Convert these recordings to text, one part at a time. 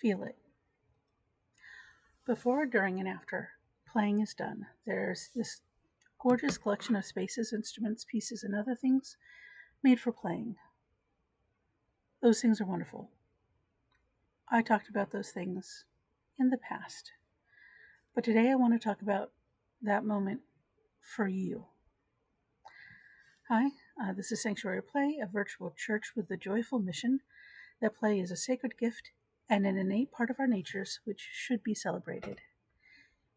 Feel it. Before, during, and after playing is done, there's this gorgeous collection of spaces, instruments, pieces, and other things made for playing. Those things are wonderful. I talked about those things in the past, but today I want to talk about that moment for you. Hi, this is Sanctuary Play, a virtual church with the joyful mission that play is a sacred gift and an innate part of our natures which should be celebrated.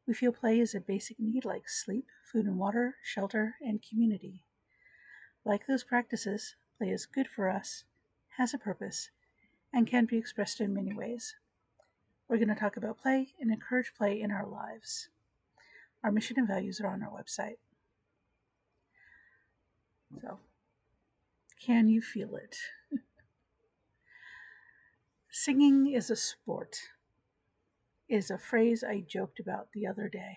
We feel play is a basic need like sleep, food and water, shelter, and community. Like those practices, play is good for us, has a purpose, and can be expressed in many ways. We're going to talk about play and encourage play in our lives. Our mission and values are on our website. So, can you feel it? Singing is a sport, is a phrase I joked about the other day.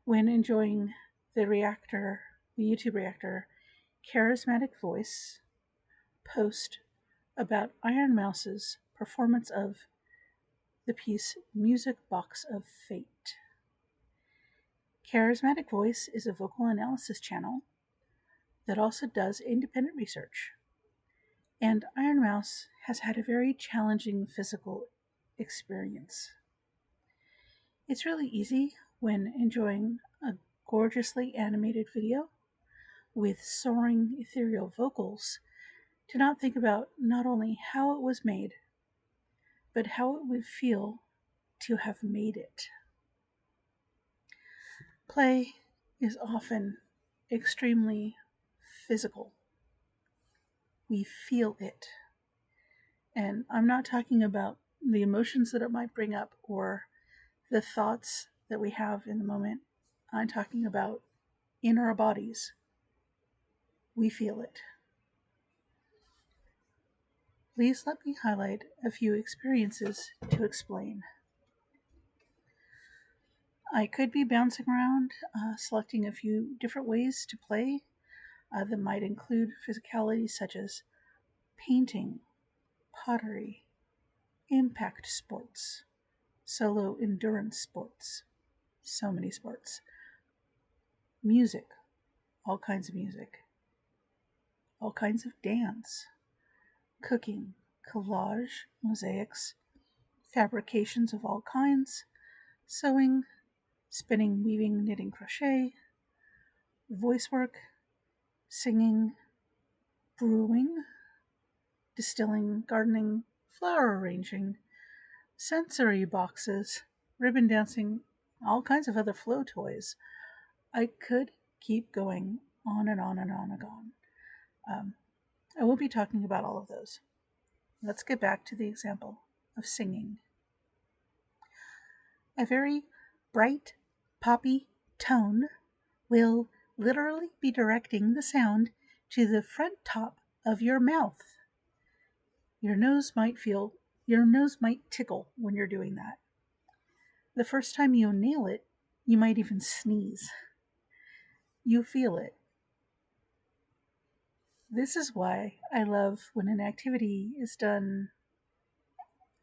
When enjoying the YouTube reactor, Charismatic Voice post about Iron Mouse's performance of the piece Music Box of Fate. Charismatic Voice is a vocal analysis channel that also does independent research, and Iron Mouse has had a very challenging physical experience. It's really easy when enjoying a gorgeously animated video with soaring ethereal vocals to not think about not only how it was made, but how it would feel to have made it. Play is often extremely physical. We feel it. And I'm not talking about the emotions that it might bring up or the thoughts that we have in the moment. I'm talking about in our bodies. We feel it. Please let me highlight a few experiences to explain. I could be bouncing around, selecting a few different ways to play that might include physicality such as painting, pottery, impact sports, solo endurance sports, so many sports, music, all kinds of music, all kinds of dance, cooking, collage, mosaics, fabrications of all kinds, sewing, spinning, weaving, knitting, crochet, voice work, singing, brewing, distilling, gardening, flower arranging, sensory boxes, ribbon dancing, all kinds of other flow toys. I could keep going on and on and on and on. I won't be talking about all of those. Let's get back to the example of singing. A very bright, poppy tone will literally be directing the sound to the front top of your mouth. Your nose might tickle when you're doing that. The first time you nail it, you might even sneeze. You feel it. This is why I love when an activity is done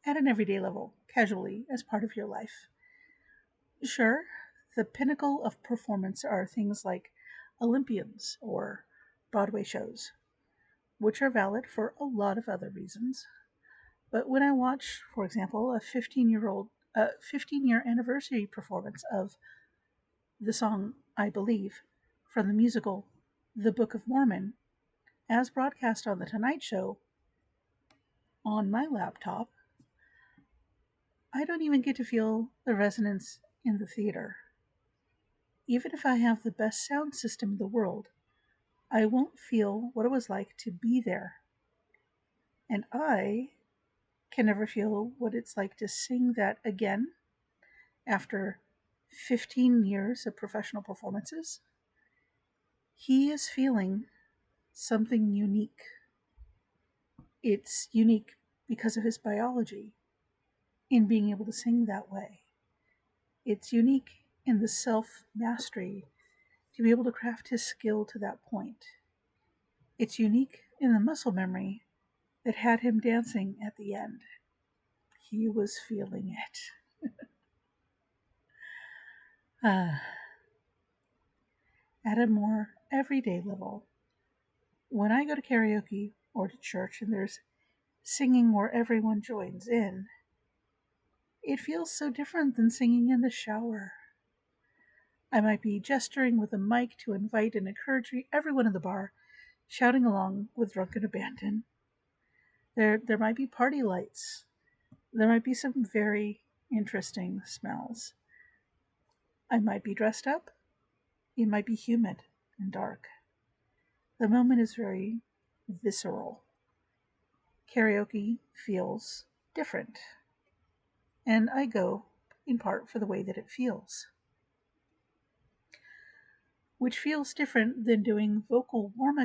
at an everyday level, casually, as part of your life. Sure, the pinnacle of performance are things like Olympians or Broadway shows, which are valid for a lot of other reasons. But when I watch, for example, a 15-year anniversary performance of the song I Believe from the musical The Book of Mormon, as broadcast on The Tonight Show on my laptop, I don't even get to feel the resonance in the theater. Even if I have the best sound system in the world, I won't feel what it was like to be there. And I can never feel what it's like to sing that again after 15 years of professional performances. He is feeling something unique. It's unique because of his biology in being able to sing that way. It's unique in the self-mastery to be able to craft his skill to that point. It's unique in the muscle memory that had him dancing at the end. he was feeling it. Ah, at a more everyday level, when I go to karaoke or to church and there's singing where everyone joins in, it feels so different than singing in the shower. I might be gesturing with a mic to invite and encourage everyone in the bar, shouting along with drunken abandon. There might be party lights. There might be some very interesting smells. I might be dressed up. It might be humid and dark. The moment is very visceral. Karaoke feels different, and I go in part for the way that it feels, which feels different than doing vocal warm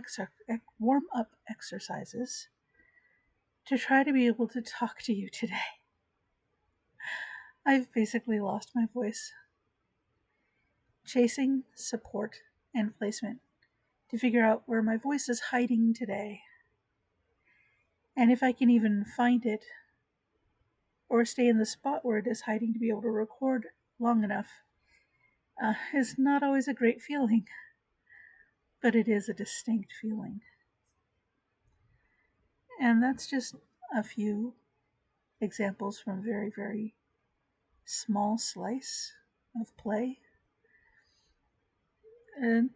up exercises to try to be able to talk to you today. I've basically lost my voice. Chasing support and placement to figure out where my voice is hiding today. And if I can even find it or stay in the spot where it is hiding to be able to record long enough is not always a great feeling, but it is a distinct feeling. And that's just a few examples from a very, very small slice of play. And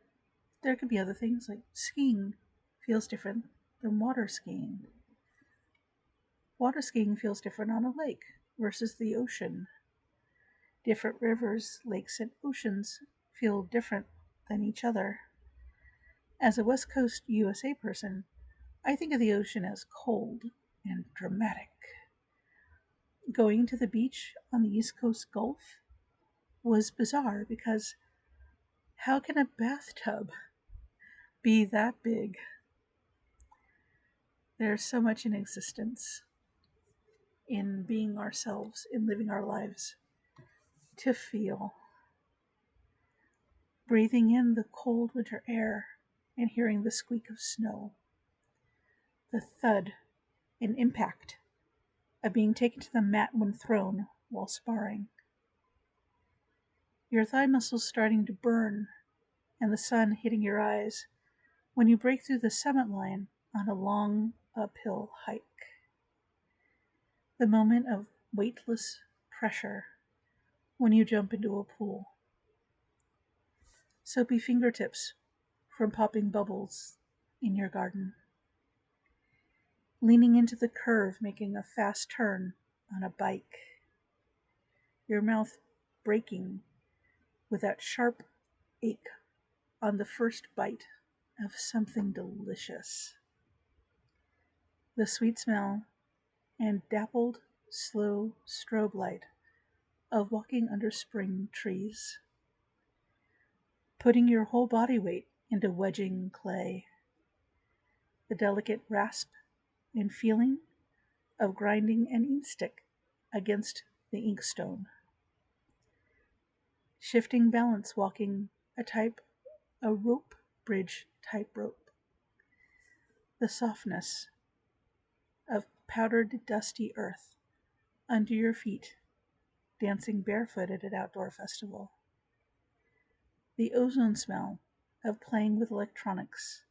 there could be other things like skiing feels different than water skiing. Water skiing feels different on a lake versus the ocean. Different rivers, lakes, and oceans feel different than each other. As a West Coast USA person, I think of the ocean as cold and dramatic. Going to the beach on the East Coast Gulf was bizarre because how can a bathtub be that big? There's so much in existence, in being ourselves, in living our lives, to feel. Breathing in the cold winter air and hearing the squeak of snow, the thud and impact of being taken to the mat when thrown while sparring. Your thigh muscles starting to burn and the sun hitting your eyes when you break through the summit line on a long uphill hike. The moment of weightless pressure when you jump into a pool. Soapy fingertips from popping bubbles in your garden. Leaning into the curve, making a fast turn on a bike. Your mouth breaking with that sharp ache on the first bite of something delicious. The sweet smell and dappled, slow strobe light of walking under spring trees. Putting your whole body weight into wedging clay. The delicate rasp and feeling of grinding an inkstick against the inkstone. Shifting balance walking a rope bridge tightrope. The softness of powdered dusty earth under your feet, dancing barefoot at an outdoor festival. The ozone smell of playing with electronics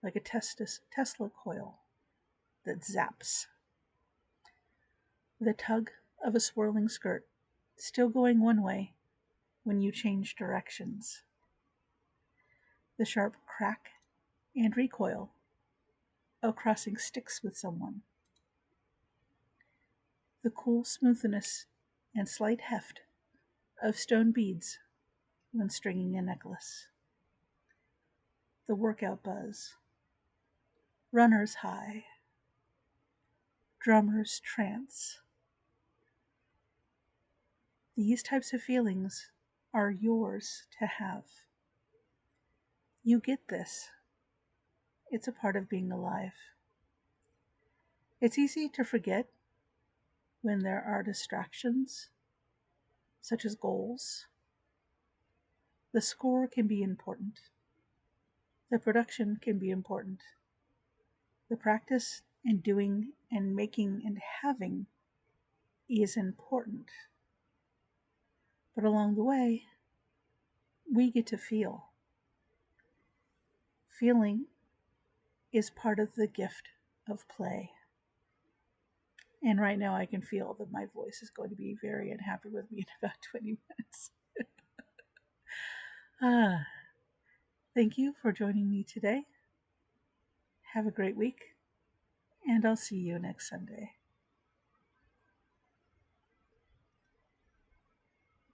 like a Tesla coil that zaps. The tug of a swirling skirt, still going one way when you change directions. The sharp crack and recoil of crossing sticks with someone. The cool smoothness and slight heft of stone beads when stringing a necklace. The workout buzz. Runner's high. Drummer's trance. These types of feelings are yours to have. You get this. It's a part of being alive. It's easy to forget when there are distractions, such as goals. The score can be important. The production can be important. The practice and doing and making and having is important. But along the way, we get to feel. Feeling is part of the gift of play. And right now, I can feel that my voice is going to be very unhappy with me in about 20 minutes. Ah, thank you for joining me today. Have a great week, and I'll see you next Sunday.